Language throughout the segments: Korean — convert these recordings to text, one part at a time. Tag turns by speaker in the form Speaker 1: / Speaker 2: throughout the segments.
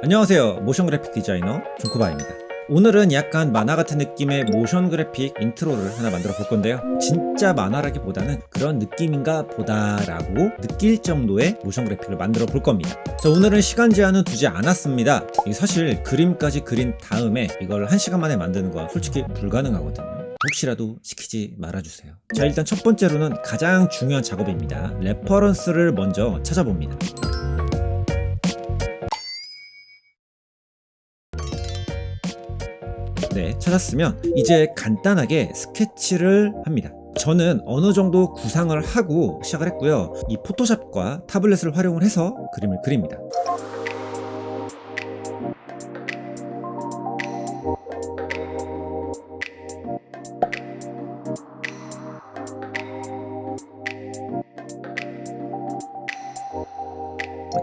Speaker 1: 안녕하세요, 모션 그래픽 디자이너 존코바입니다. 오늘은 약간 만화 같은 느낌의 모션 그래픽 인트로를 하나 만들어 볼 건데요. 진짜 만화라기보다는 그런 느낌인가 보다라고 느낄 정도의 모션 그래픽을 만들어 볼 겁니다. 자, 오늘은 시간 제한은 두지 않았습니다. 사실 그림까지 그린 다음에 이걸 1시간 만에 만드는 건 솔직히 불가능하거든요. 혹시라도 시키지 말아주세요. 자, 일단 첫 번째로는 가장 중요한 작업입니다. 레퍼런스를 먼저 찾아봅니다. 네, 찾았으면 이제 간단하게 스케치를 합니다. 저는 어느 정도 구상을 하고 시작을 했고요. 이 포토샵과 타블렛을 활용을 해서 그림을 그립니다.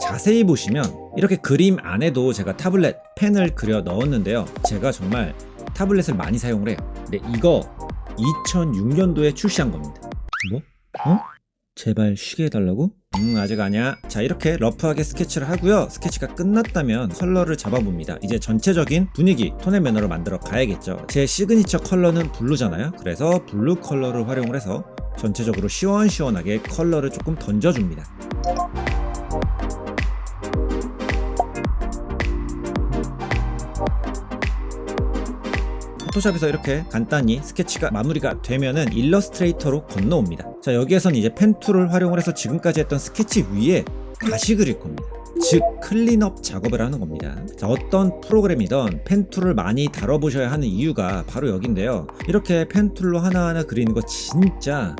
Speaker 1: 자세히 보시면 이렇게 그림 안에도 제가 타블렛 펜을 그려 넣었는데요. 제가 정말 타블렛을 많이 사용을 해요. 근데 이거 2006년도에 출시한 겁니다. 뭐? 제발 쉬게 해달라고? 아직 아니야. 자, 이렇게 러프하게 스케치를 하고요. 스케치가 끝났다면 컬러를 잡아봅니다. 이제 전체적인 분위기, 톤 앤 매너로 만들어 가야겠죠. 제 시그니처 컬러는 블루잖아요. 그래서 블루 컬러를 활용을 해서 전체적으로 시원시원하게 컬러를 조금 던져줍니다. 포토샵에서 이렇게 간단히 스케치가 마무리가 되면은 일러스트레이터로 건너옵니다. 자, 여기에선 이제 펜 툴을 활용을 해서 지금까지 했던 스케치 위에 다시 그릴 겁니다. 즉 클린업 작업을 하는 겁니다. 자, 어떤 프로그램이든 펜 툴을 많이 다뤄보셔야 하는 이유가 바로 여기인데요. 이렇게 펜 툴로 하나하나 그리는 거 진짜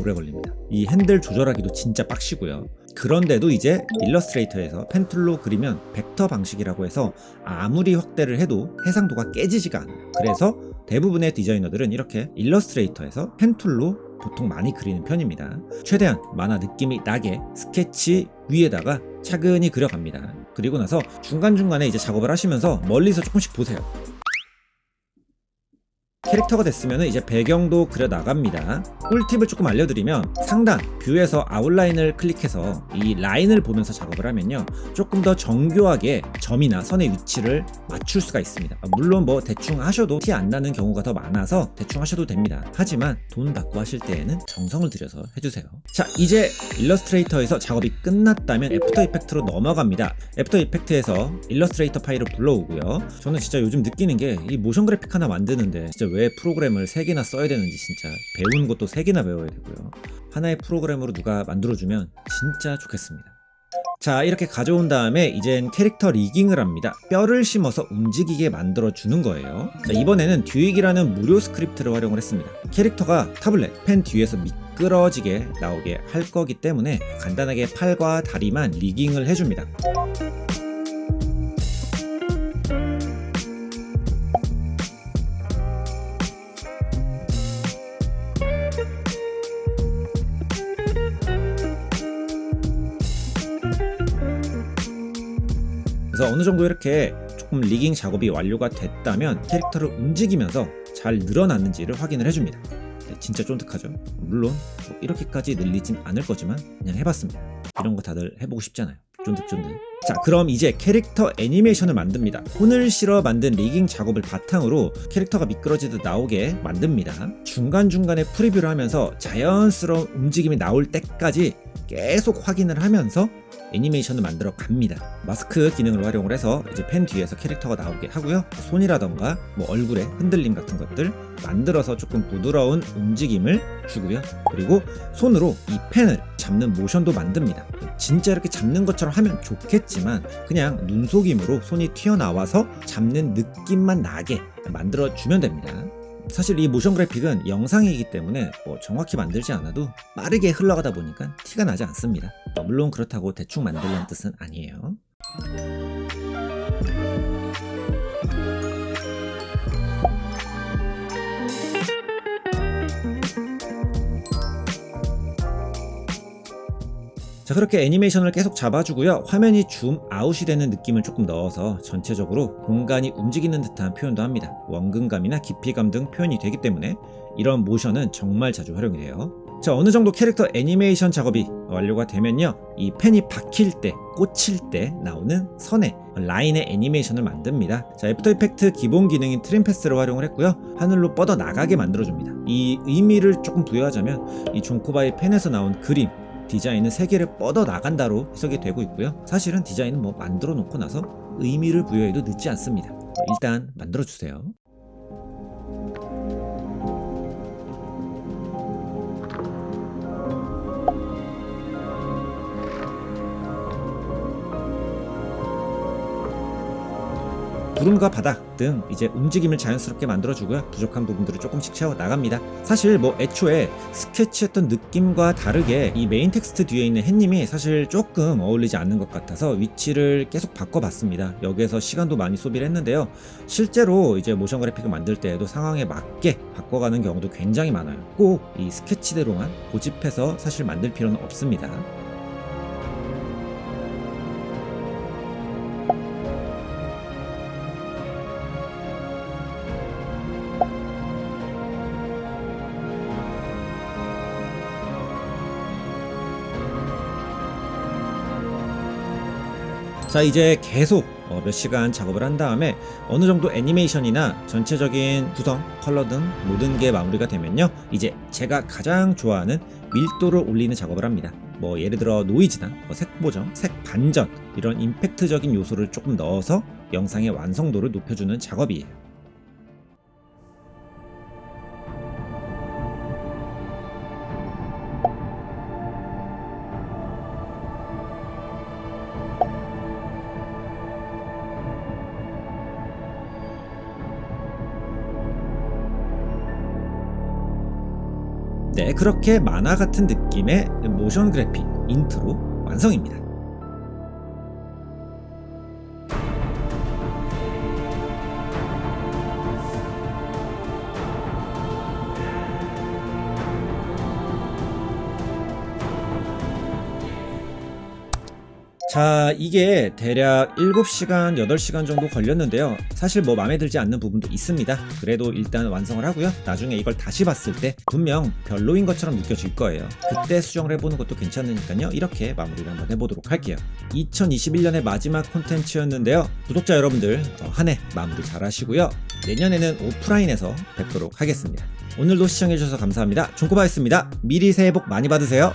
Speaker 1: 오래 걸립니다. 이 핸들 조절하기도 진짜 빡시고요. 그런데도 이제 일러스트레이터에서 펜 툴로 그리면 벡터 방식이라고 해서 아무리 확대를 해도 해상도가 깨지지가 않아요. 그래서 대부분의 디자이너들은 이렇게 일러스트레이터에서 펜 툴로 보통 많이 그리는 편입니다. 최대한 만화 느낌이 나게 스케치 위에다가 차근히 그려갑니다. 그리고 나서 중간중간에 이제 작업을 하시면서 멀리서 조금씩 보세요. 캐릭터가 됐으면 이제 배경도 그려 나갑니다. 꿀팁을 조금 알려드리면 상단 뷰에서 아웃라인을 클릭해서 이 라인을 보면서 작업을 하면요, 조금 더 정교하게 점이나 선의 위치를 맞출 수가 있습니다. 물론 뭐 대충 하셔도 티 안 나는 경우가 더 많아서 대충 하셔도 됩니다. 하지만 돈 받고 하실 때에는 정성을 들여서 해주세요. 자, 이제 일러스트레이터에서 작업이 끝났다면 애프터 이펙트로 넘어갑니다. 애프터 이펙트에서 일러스트레이터 파일을 불러오고요. 저는 진짜 요즘 느끼는 게 이 모션 그래픽 하나 만드는데 진짜 왜 프로그램을 3개나 써야 되는지, 진짜 배우는 것도 3개나 배워야 되고요. 하나의 프로그램으로 누가 만들어주면 진짜 좋겠습니다. 자, 이렇게 가져온 다음에 이젠 캐릭터 리깅을 합니다. 뼈를 심어서 움직이게 만들어주는 거예요. 자, 이번에는 듀익이라는 무료 스크립트를 활용을 했습니다. 캐릭터가 타블렛 펜 뒤에서 미끄러지게 나오게 할 거기 때문에 간단하게 팔과 다리만 리깅을 해줍니다. 그래서 어느 정도 이렇게 조금 리깅 작업이 완료가 됐다면 캐릭터를 움직이면서 잘 늘어났는지를 확인을 해줍니다. 네, 진짜 쫀득하죠? 물론 뭐 이렇게까지 늘리진 않을 거지만 그냥 해봤습니다. 이런 거 다들 해보고 싶잖아요. 쫀득쫀득. 자, 그럼 이제 캐릭터 애니메이션을 만듭니다. 혼을 실어 만든 리깅 작업을 바탕으로 캐릭터가 미끄러지듯 나오게 만듭니다. 중간중간에 프리뷰를 하면서 자연스러운 움직임이 나올 때까지 계속 확인을 하면서 애니메이션을 만들어 갑니다. 마스크 기능을 활용을 해서 이제 펜 뒤에서 캐릭터가 나오게 하고요. 손이라던가 뭐 얼굴의 흔들림 같은 것들 만들어서 조금 부드러운 움직임을 주고요. 그리고 손으로 이 펜을 잡는 모션도 만듭니다. 진짜 이렇게 잡는 것처럼 하면 좋겠지만 그냥 눈속임으로 손이 튀어나와서 잡는 느낌만 나게 만들어 주면 됩니다. 사실 이 모션 그래픽은 영상이기 때문에 뭐 정확히 만들지 않아도 빠르게 흘러가다 보니까 티가 나지 않습니다. 물론 그렇다고 대충 만들라는 뜻은 아니에요. 자, 그렇게 애니메이션을 계속 잡아주고요. 화면이 줌 아웃이 되는 느낌을 조금 넣어서 전체적으로 공간이 움직이는 듯한 표현도 합니다. 원근감이나 깊이감 등 표현이 되기 때문에 이런 모션은 정말 자주 활용이 돼요. 자, 어느 정도 캐릭터 애니메이션 작업이 완료가 되면요, 이 펜이 박힐 때, 꽂힐 때 나오는 선의 라인의 애니메이션을 만듭니다. 자, 애프터 이펙트 기본 기능인 트림 패스를 활용을 했고요, 하늘로 뻗어 나가게 만들어줍니다. 이 의미를 조금 부여하자면 이 존코바의 펜에서 나온 그림 디자인은 세계를 뻗어 나간다로 해석이 되고 있고요, 사실은 디자인은 뭐 만들어 놓고 나서 의미를 부여해도 늦지 않습니다. 일단 만들어 주세요. 구름과 바닥 등 이제 움직임을 자연스럽게 만들어주고요, 부족한 부분들을 조금씩 채워 나갑니다. 사실 뭐 애초에 스케치했던 느낌과 다르게 이 메인 텍스트 뒤에 있는 햇님이 사실 조금 어울리지 않는 것 같아서 위치를 계속 바꿔봤습니다. 여기에서 시간도 많이 소비를 했는데요, 실제로 이제 모션 그래픽을 만들 때에도 상황에 맞게 바꿔가는 경우도 굉장히 많아요. 꼭 이 스케치대로만 고집해서 사실 만들 필요는 없습니다. 자, 이제 계속 몇 시간 작업을 한 다음에 어느 정도 애니메이션이나 전체적인 구성, 컬러 등 모든 게 마무리가 되면요, 이제 제가 가장 좋아하는 밀도를 올리는 작업을 합니다. 뭐 예를 들어 노이즈나 색 보정, 색 반전 이런 임팩트적인 요소를 조금 넣어서 영상의 완성도를 높여주는 작업이에요. 네, 그렇게 만화 같은 느낌의 모션 그래픽 인트로 완성입니다. 자, 이게 대략 7시간, 8시간 정도 걸렸는데요, 사실 뭐 마음에 들지 않는 부분도 있습니다. 그래도 일단 완성을 하고요, 나중에 이걸 다시 봤을 때 분명 별로인 것처럼 느껴질 거예요. 그때 수정을 해보는 것도 괜찮으니까요, 이렇게 마무리를 한번 해보도록 할게요. 2021년의 마지막 콘텐츠였는데요, 구독자 여러분들 한 해 마무리 잘 하시고요, 내년에는 오프라인에서 뵙도록 하겠습니다. 오늘도 시청해주셔서 감사합니다. 존코바였습니다. 미리 새해 복 많이 받으세요.